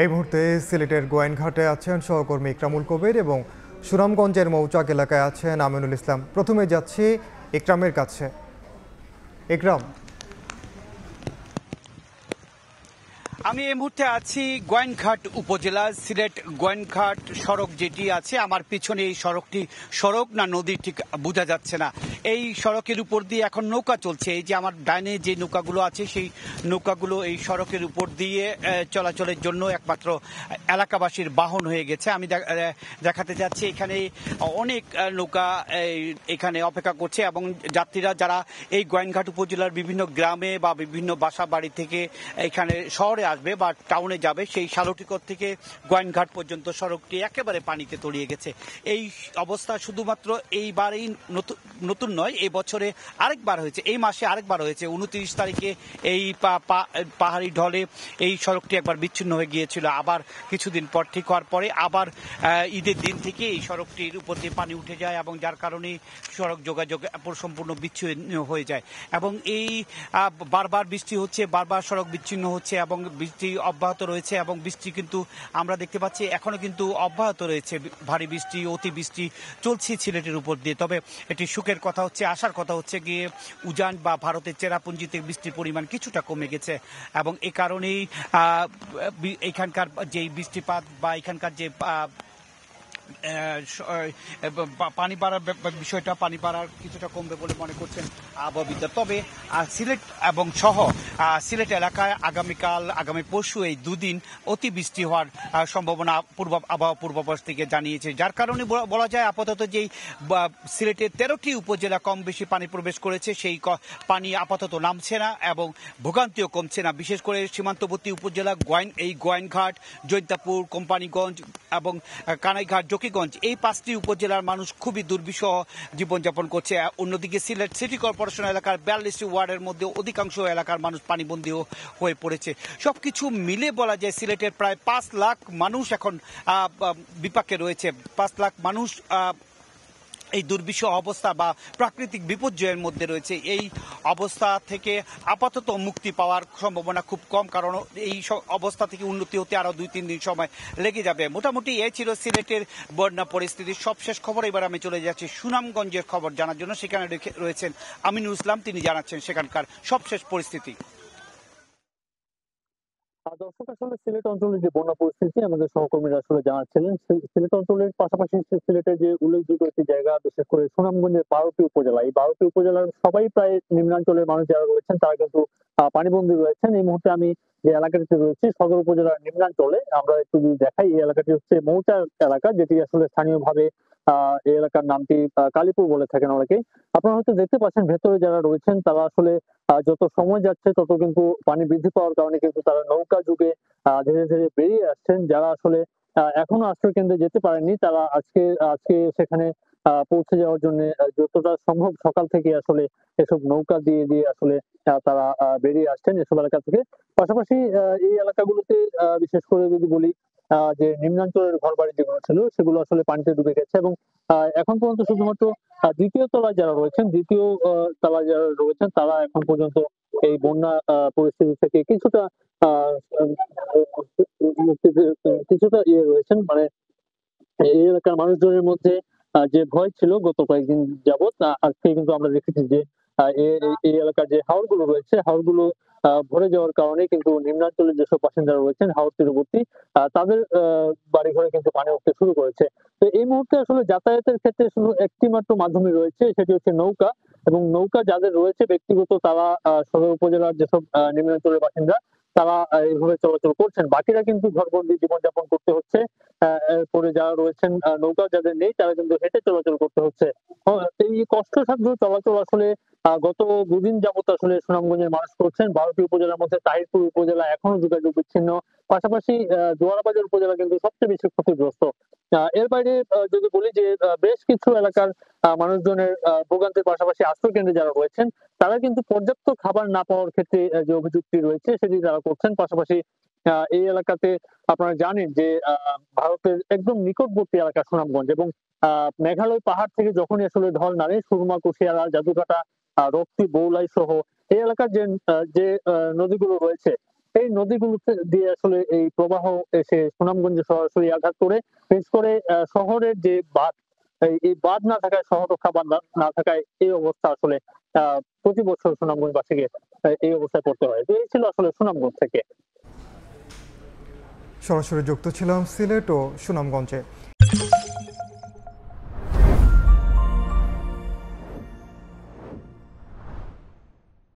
এই মুহূর্তে সিলেটের গোয়েনঘাটে আছেন সহকর্মী ইকরামুল কবির এবং সুনামগঞ্জের মৌচাক এলাকায় আছেন আমিনুল ইসলাম। প্রথমে যাচ্ছি ইকরামের কাছে। ইকরাম, আমি এই মুহূর্তে আছি গোয়েনঘাট উপজেলা সিলেট গোয়েনঘাট সড়ক যেটি আছে আমার পিছনে। এই সড়কটি সড়ক না নদী ঠিক বোঝা যাচ্ছে না। এই সড়কের উপর দিয়ে এখন নৌকা চলছে। এই যে আমার ডাইনে যে নৌকাগুলো আছে সেই নৌকাগুলো এই সড়কের উপর দিয়ে চলাচলের জন্য একমাত্র এলাকাবাসীর বাহন হয়ে গেছে। আমি দেখাতে যাচ্ছি এখানে অনেক নৌকা এখানে অপেক্ষা করছে এবং যাত্রীরা যারা এই গোয়েনঘাট উপজেলার বিভিন্ন গ্রামে বা বিভিন্ন বাসা বাড়ি থেকে এখানে শহরে আসবে বা টাউনে যাবে, সেই শালটিকর থেকে গোয়েনঘাট পর্যন্ত সড়কটি একেবারে পানিতে তলিয়ে গেছে। এই অবস্থা শুধুমাত্র এইবারেই নতুন নয়, এই বছরে আরেকবার হয়েছে, এই মাসে আরেকবার হয়েছে। 29 তারিখে এই পাহাড়ি ঢলে এই সড়কটি একবার বিচ্ছিন্ন হয়ে গিয়েছিল। আবার কিছুদিন পর ঠিক হওয়ার পরে আবার ঈদের দিন থেকে এই সড়কটির উপর দিয়ে পানি উঠে যায় এবং যার কারণে সড়ক যোগাযোগ সম্পূর্ণ বিচ্ছিন্ন হয়ে যায়। এবং এই বারবার বৃষ্টি হচ্ছে, বারবার সড়ক বিচ্ছিন্ন হচ্ছে এবং বৃষ্টি অব্যাহত রয়েছে। এবং বৃষ্টি কিন্তু আমরা দেখতে পাচ্ছি এখনো কিন্তু অব্যাহত রয়েছে। ভারী বৃষ্টি, অতি বৃষ্টি চলছে সিলেটের উপর দিয়ে। তবে এটি সুখের কথা হচ্ছে, আসার কথা হচ্ছে গিয়ে উজান বা ভারতের চেরাপুঞ্জিতে বৃষ্টির পরিমাণ কিছুটা কমে গেছে এবং এ কারণেই এখানকার যে বৃষ্টিপাত বা এখানকার যে পানি বাড়ার বিষয়টা, পানি বাড়ার কিছুটা কমবে বলে মনে করছেন আবহাওয়াবিদরা। তবে সিলেট এবং সহ সিলেট এলাকায় আগামী পরশু এই দুদিন অতিবৃষ্টি হওয়ার সম্ভাবনা আবহাওয়া পূর্বাভাস থেকে জানিয়েছে। যার কারণে বলা যায় আপাতত যেই সিলেটের 13টি উপজেলা কম বেশি পানি প্রবেশ করেছে, সেই পানি আপাতত নামছে না এবং ভোগান্তিও কমছে না। বিশেষ করে সীমান্তবর্তী উপজেলা এই গোয়েনঘাট, জৈন্তাপুর, কোম্পানিগঞ্জ এবং কানাইঘাট, জকিগঞ্জ, এই 5টি উপজেলার মানুষ খুবই দুর্বিষহ জীবনযাপন করছে। অন্যদিকে সিলেট সিটি কর্পোরেশন এলাকার 42টি ওয়ার্ডের মধ্যে অধিকাংশ এলাকার মানুষ পানিবন্দী হয়ে পড়েছে। সবকিছু মিলে বলা যায় সিলেটের প্রায় 5 লাখ মানুষ এখন বিপাকে রয়েছে। 5 লাখ মানুষ এই দুর্বিষহ অবস্থা বা প্রাকৃতিক বিপর্যয়ের মধ্যে রয়েছে। এই অবস্থা থেকে আপাতত মুক্তি পাওয়ার সম্ভাবনা খুব কম, কারণ এই অবস্থা থেকে উন্নতি হতে আরো 2-3 দিন সময় লেগে যাবে। মোটামুটি এই ছিল সিলেটের বন্যা পরিস্থিতির সবশেষ খবর। এবার আমি চলে যাচ্ছি সুনামগঞ্জের খবর জানার জন্য। সেখানে রয়েছেন আমিনুল ইসলাম, তিনি জানাচ্ছেন সেখানকার সবশেষ পরিস্থিতি। দর্শক, আসলে সিলেট অঞ্চলের যে বন্যা পরিস্থিতি আমাদের সহকর্মীরা আসলে জানাচ্ছিলেন। সিলেট অঞ্চলের পাশাপাশি সিলেটের যে উল্লেখযোগ্য একটি জায়গা, বিশেষ করে সুনামগঞ্জের 12টি উপজেলা, এই 12টি উপজেলার সবাই প্রায় নিম্নাঞ্চলের মানুষ যারা রয়েছেন তারা কিন্তু পানিবন্দী রয়েছেন। এই মুহূর্তে আমি যে এলাকাটিতে রয়েছি সদর উপজেলার নিম্নাঞ্চলে, আমরা একটু যদি দেখাই, এই এলাকাটি হচ্ছে মৌচাক এলাকা, যেটি আসলে স্থানীয়ভাবে এই এলাকার নামটি কালীপুর বলে থাকেন অনেকেই। আপনারা হয়তো দেখতে পাচ্ছেন ভেতরে যারা রয়েছেন তারা আসলে যত সময় যাচ্ছে তত কিন্তু পানি বৃদ্ধি পাওয়ার কারণে কিন্তু তারা নৌকা যুগে ধীরে ধীরে বেরিয়ে আসছেন। যারা আসলে এখনো আশ্রয় কেন্দ্রে যেতে পারেননি তারা আজকে আজকে সেখানে পৌঁছে যাওয়ার জন্য যতটা সম্ভব সকাল থেকে আসলে এসব নৌকা দিয়ে দিয়ে আসলে তারা বেরিয়ে আসছেন এসব এলাকা থেকে। পাশাপাশি এই এলাকাগুলোতে বিশেষ করে যদি বলি যে নিম্নাঞ্চলের ঘর বাড়ি যেগুলো ছিল সেগুলো আসলে পানিতে ডুবে গেছে এবং এখন পর্যন্ত শুধুমাত্র দ্বিতীয় তলায় যারা রয়েছেন, দ্বিতীয় তলায় যারা রয়েছেন তারা এখন পর্যন্ত এই বন্যা পরিস্থিতি থেকে কিছুটা আহ কিছুটা ইয়ে রয়েছেন। মানে এই এলাকার মানুষজনের মধ্যে যে ভয় ছিল গত কয়েকদিন যাবত, আজকে কিন্তু আমরা দেখেছি যে এই এলাকার যে হাওরগুলো রয়েছে, হাওরগুলো ভরে যাওয়ার কারণে কিন্তু নিম্নাঞ্চলের যেসব বাসিন্দারা রয়েছেন হাওর তীরবর্তী, তাদের বাড়ি ঘরে কিন্তু পানি উঠতে শুরু করেছে। তো এই মুহূর্তে আসলে যাতায়াতের ক্ষেত্রে শুধু একটি মাত্র মাধ্যমই রয়েছে, সেটি হচ্ছে নৌকা। এবং নৌকা যাদের রয়েছে ব্যক্তিগত, তারা সদর উপজেলার যেসব নিম্নাঞ্চলের বাসিন্দা তারা এইভাবে চলাচল করছেন। বাকিরা কিন্তু ঘরবন্দি জীবনযাপন করতে হচ্ছে। এরপরে যারা রয়েছেন নৌকা যাদের নেই তারা কিন্তু হেঁটে চলাচল করতে হচ্ছে। এই কষ্টসাধ্য চলাচল আসলে গত দুদিন যাবত আসলে সুনামগঞ্জের মানুষ করছেন। 12টি উপজেলার মধ্যে তাহিরপুর উপজেলা এখনো যোগাযোগ বিচ্ছিন্ন। পাশাপাশি জোয়ারাবাজার উপজেলা কিন্তু সবচেয়ে বেশি ক্ষতিগ্রস্ত। এর বাইরে যদি বলি যে বেশ কিছু এলাকার মানুষজনের ভোগান্তির পাশাপাশি আশ্রয় কেন্দ্রে যারা রয়েছেন তারা কিন্তু পর্যাপ্ত খাবার না পাওয়ার ক্ষেত্রে যে অভিযোগটি রয়েছে সেটি তারা করছেন। পাশাপাশি এই এলাকাতে আপনারা জানেন যে ভারতের একদম নিকটবর্তী এলাকা সুনামগঞ্জ এবং মেঘালয় পাহাড় থেকে যখনই আসলে ঢল নামে সুরমা, কুশিয়ারা, জাদুকাটা, রক্তি, বৌলাই সহ এই এলাকার যে যে নদীগুলো রয়েছে এই নদীগুলো দিয়ে আসলে এই প্রবাহ এসে সুনামগঞ্জে সরাসরি আঘাত করে, বিশেষ করে শহরের যে বাঁধ, এই বাঁধ না থাকায়, শহর রক্ষা বাঁধ না থাকায় এই অবস্থা আসলে প্রতি বছর সুনামগঞ্জবাসীকে এই অবস্থায় পড়তে হয়। তো এই ছিল আসলে সুনামগঞ্জ থেকে। সরাসরি যুক্ত ছিলাম সিলেট ও সুনামগঞ্জে।